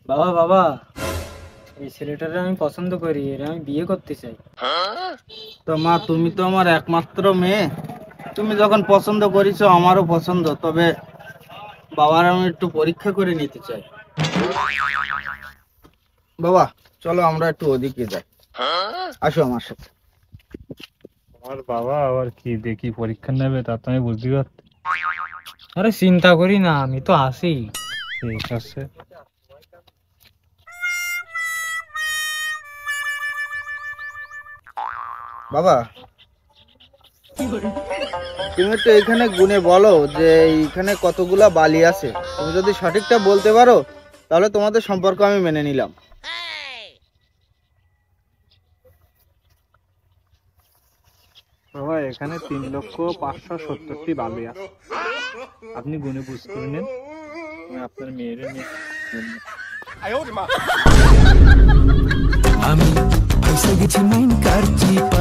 বাবা বাবা, এই ছেলেটারে আমি পছন্দ করি, এর আমি বিয়ে করতে চাই। তো মা, তুমি তো আমার একমাত্র মেয়ে, তুমি যখন পছন্দ করেছো আমারও পছন্দ, তবে বাবার আমি একটু পরীক্ষা করে নিতে চাই। বাবা চলো আমরা একটু ওদিকে যাই, আসো আমার সাথে। আমার বাবা আবার কি দেখি পরীক্ষা নেবে তা তো আমি বুঝতে পারছি। আরে চিন্তা করি না, আমি তো আছি। ঠিক আছে। বাবা তুমি একটু এখানে গুনে বলো যে এইখানে কতগুলা বালি আছে। তুমি যদি সঠিকটা বলতে পারো তাহলে তোমাদের সম্পর্ক আমি মেনে নিলাম। বাবা এখানে 3,570,টি বালি আছে, আপনি গুনে বুঝ করে নেন, আমি আপনার মেয়ের নিয়ে। আমি ফাইসা গেছি মাইন কার চিপ